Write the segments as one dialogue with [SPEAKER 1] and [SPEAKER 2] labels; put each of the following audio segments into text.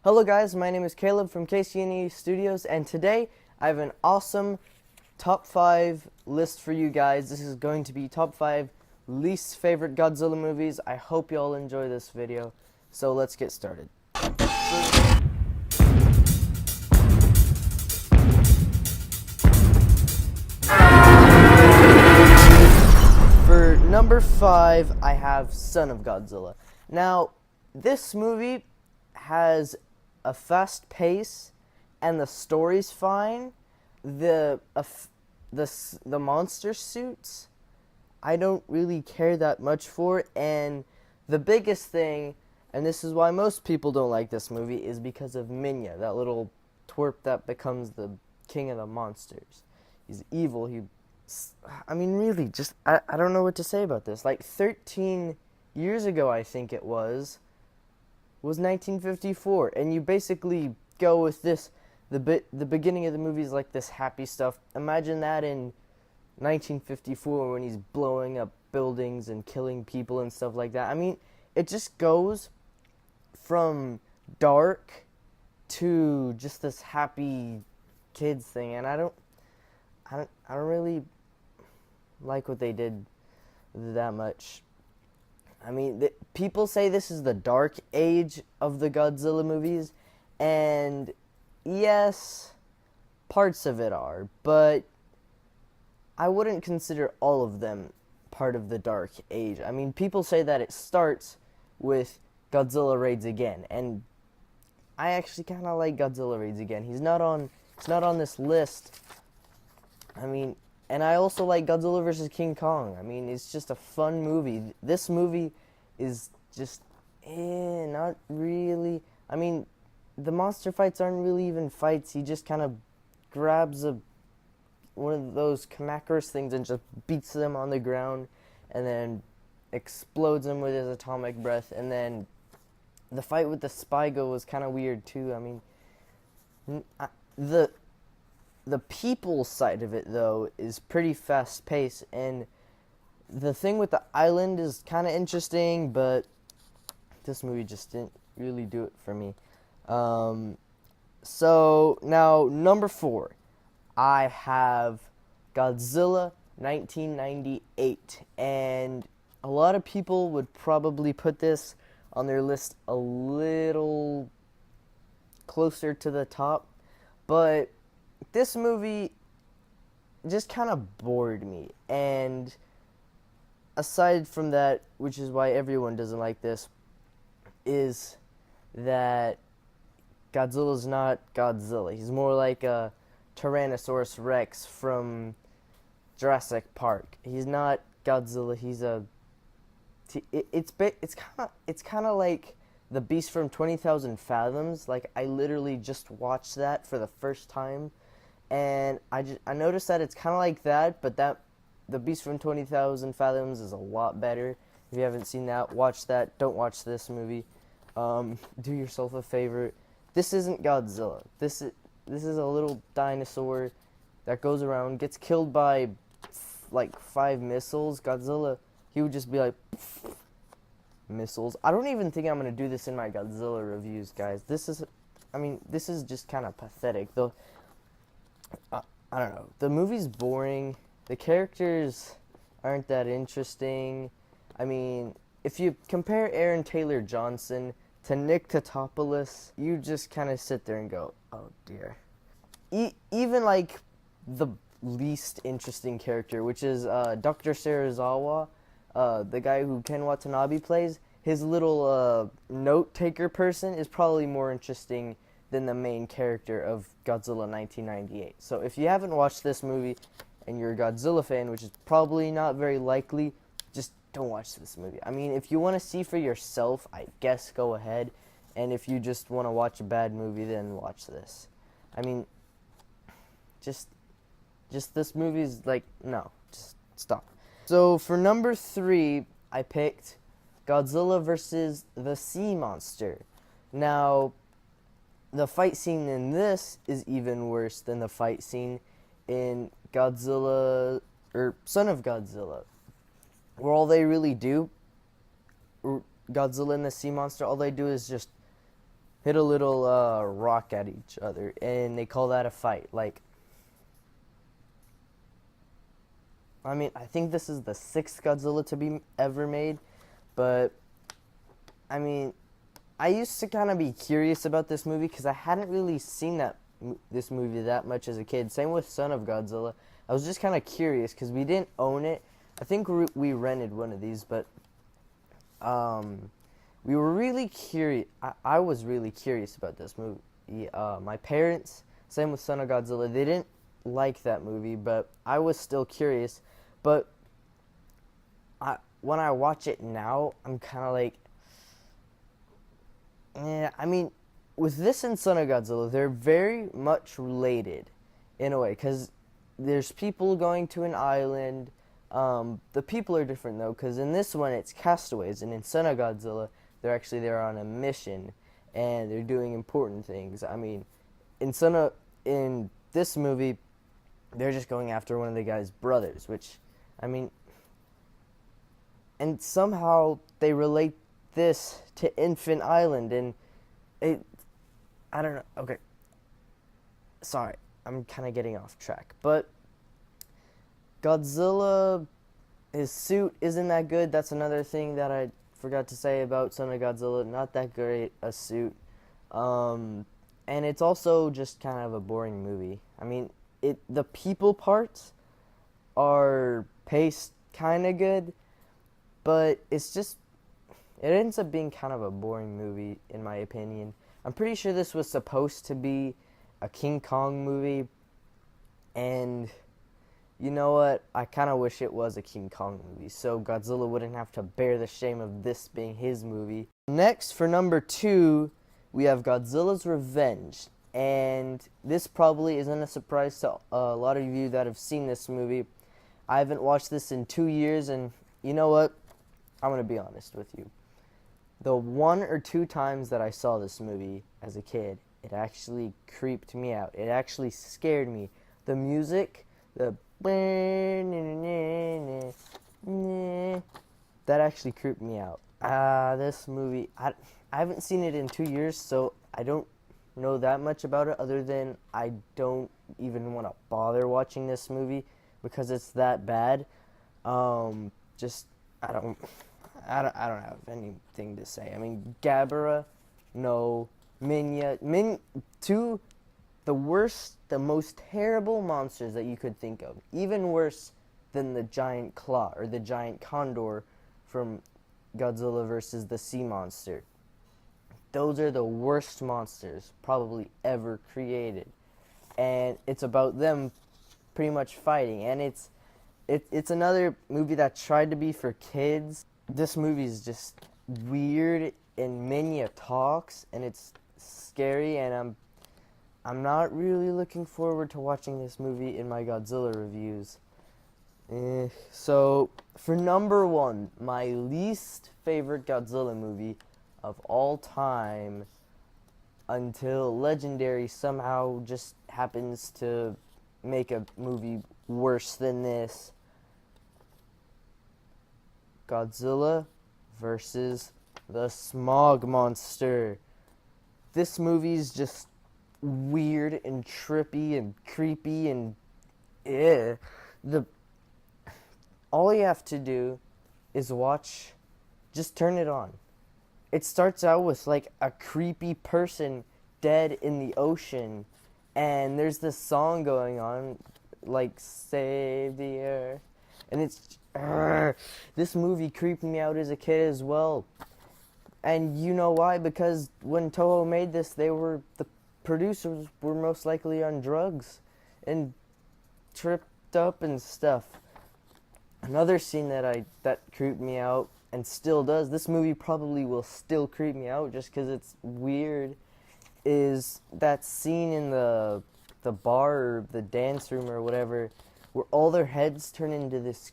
[SPEAKER 1] Hello guys, my name is Caleb from KCNE Studios, and today I have an awesome top 5 list for you guys. This is going to be top 5 least favorite Godzilla movies. I hope you all enjoy this video, so let's get started. For number 5, I have Son of Godzilla. Now, this movie has a fast pace, and the story's fine. The monster suits, I don't really care that much for. And the biggest thing, and this is why most people don't like this movie, is because of Minya, that little twerp that becomes the king of the monsters. He's evil. I don't know what to say about this. Like 13 years ago, I think it was 1954, and you basically go with this. The beginning of the movie is like this happy stuff. Imagine that in 1954 when he's blowing up buildings and killing people and stuff like that. I mean, it just goes from dark to just this happy kids thing, and I don't really like what they did that much. I mean, people say this is the dark age of the Godzilla movies, and yes, parts of it are, but I wouldn't consider all of them part of the dark age. I mean, people say that it starts with Godzilla Raids Again, and I actually kind of like Godzilla Raids Again. It's not on this list. I mean, and I also like Godzilla vs. King Kong. I mean, it's just a fun movie. This movie is just, not really. I mean, the monster fights aren't really even fights. He just kind of grabs one of those Kamakuras things and just beats them on the ground, and then explodes them with his atomic breath. And then the fight with the Spygo was kind of weird too. I mean, the people side of it, though, is pretty fast-paced, and the thing with the island is kind of interesting, but this movie just didn't really do it for me. So, now, number 4, I have Godzilla 1998, and a lot of people would probably put this on their list a little closer to the top, but this movie just kind of bored me. And aside from that, which is why everyone doesn't like this, is that Godzilla's not Godzilla. He's more like a Tyrannosaurus Rex from Jurassic Park. He's not Godzilla. He's it's kind of like the Beast from 20,000 Fathoms. Like, I literally just watched that for the first time, and I noticed that it's kind of like that, but the Beast from 20,000 Fathoms is a lot better. If you haven't seen that, watch that. Don't watch this movie. Do yourself a favor. This isn't Godzilla. This is a little dinosaur that goes around, gets killed by like 5 missiles. Godzilla, he would just be like, missiles. I don't even think I'm going to do this in my Godzilla reviews, guys. This is just kind of pathetic. I don't know. The movie's boring. The characters aren't that interesting. I mean, if you compare Aaron Taylor Johnson to Nick Tatopoulos, you just kind of sit there and go, oh dear. Even like the least interesting character, which is Dr. Serizawa, the guy who Ken Watanabe plays, his little note-taker person is probably more interesting than the main character of Godzilla 1998. So if you haven't watched this movie and you're a Godzilla fan, which is probably not very likely, just don't watch this movie. I mean, if you want to see for yourself, I guess go ahead. And if you just want to watch a bad movie, then watch this. I mean, just this movie's like, no, just stop. So for number 3, I picked Godzilla vs. the Sea Monster. Now, the fight scene in this is even worse than the fight scene in Godzilla, or Son of Godzilla, where all they really do, Godzilla and the Sea Monster, all they do is just hit a little rock at each other, and they call that a fight. Like, I mean, I think this is the sixth Godzilla to be ever made, but I mean, I used to kind of be curious about this movie because I hadn't really seen this movie that much as a kid. Same with Son of Godzilla. I was just kind of curious because we didn't own it. I think we rented one of these, but we were really curious. I was really curious about this movie. My parents, same with Son of Godzilla, they didn't like that movie, but I was still curious. But when I watch it now, I'm kind of like, I mean, with this and Son of Godzilla, they're very much related in a way, because there's people going to an island. The people are different, though, because in this one, it's castaways, and in Son of Godzilla, they're actually there on a mission, and they're doing important things. I mean, in this movie, they're just going after one of the guy's brothers, which, I mean, and somehow they relate this to Infant Island, and I don't know, okay, sorry, I'm kind of getting off track, but Godzilla, his suit isn't that good. That's another thing that I forgot to say about Son of Godzilla. Not that great a suit. And it's also just kind of a boring movie. I mean, the people parts are paced kind of good, but it ends up being kind of a boring movie, in my opinion. I'm pretty sure this was supposed to be a King Kong movie, and you know what? I kind of wish it was a King Kong movie, so Godzilla wouldn't have to bear the shame of this being his movie. Next, for number 2, we have Godzilla's Revenge, and this probably isn't a surprise to a lot of you that have seen this movie. I haven't watched this in 2 years, and you know what? I'm going to be honest with you. The 1 or 2 times that I saw this movie as a kid, it actually creeped me out. It actually scared me. The music, that actually creeped me out. This movie, I haven't seen it in 2 years, so I don't know that much about it, other than I don't even want to bother watching this movie because it's that bad. I don't have anything to say. I mean, Gabara, no. Minya, two, the worst, the most terrible monsters that you could think of. Even worse than the giant claw or the giant condor from Godzilla versus the sea monster. Those are the worst monsters probably ever created. And it's about them pretty much fighting. And it's another movie that tried to be for kids. This movie is just weird, and Minya talks, and it's scary, and I'm not really looking forward to watching this movie in my Godzilla reviews. So, for number 1, my least favorite Godzilla movie of all time, until Legendary somehow just happens to make a movie worse than this. Godzilla versus the Smog Monster. This movie's just weird and trippy and creepy and all you have to do is just turn it on. It starts out with like a creepy person dead in the ocean, and there's this song going on like Save the Earth, and it's this movie creeped me out as a kid as well. And you know why? Because when Toho made this, the producers were most likely on drugs and tripped up and stuff. Another scene that creeped me out and still does, this movie probably will still creep me out just because it's weird, is that scene in the bar or the dance room or whatever, where all their heads turn into these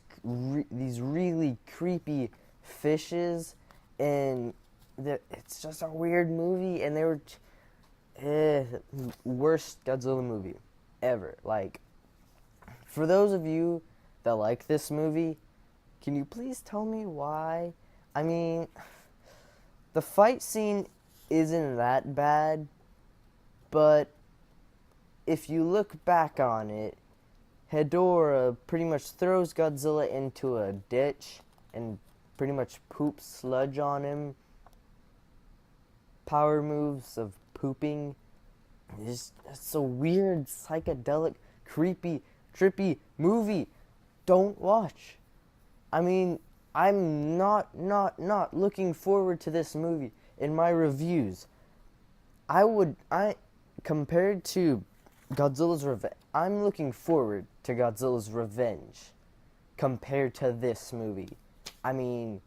[SPEAKER 1] really creepy fishes, and it's just a weird movie, and they were worst Godzilla movie ever. Like, for those of you that like this movie, can you please tell me why? I mean, the fight scene isn't that bad, but if you look back on it, Hedorah pretty much throws Godzilla into a ditch and pretty much poops sludge on him. Power moves of pooping. It's a weird, psychedelic, creepy, trippy movie. Don't watch. I mean, I'm not looking forward to this movie. In my reviews, compared to Godzilla's Revenge, I'm looking forward to Godzilla's Revenge compared to this movie. I mean,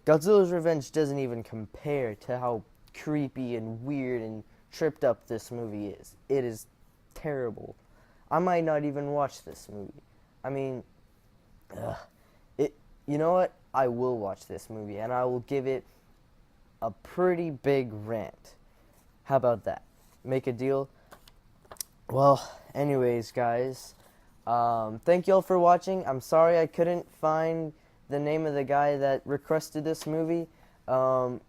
[SPEAKER 1] Godzilla's Revenge doesn't even compare to how creepy and weird and tripped up this movie is. It is terrible. I might not even watch this movie. I mean, you know what? I will watch this movie, and I will give it a pretty big rant. How about that? Make a deal? Well, anyways, guys, thank you all for watching. I'm sorry I couldn't find the name of the guy that requested this movie, or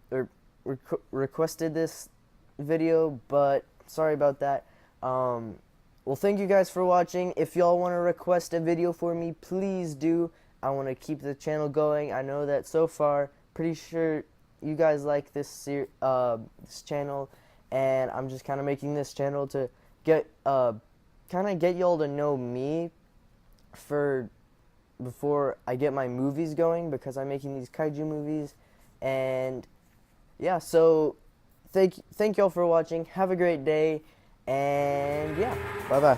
[SPEAKER 1] requested this video, but sorry about that. Well, thank you guys for watching. If y'all want to request a video for me, please do. I want to keep the channel going. I know that so far, pretty sure you guys like this this channel, and I'm just kind of making this channel to get y'all to know me before I get my movies going, because I'm making these kaiju movies. And yeah, so thank y'all for watching. Have a great day, and yeah, bye bye.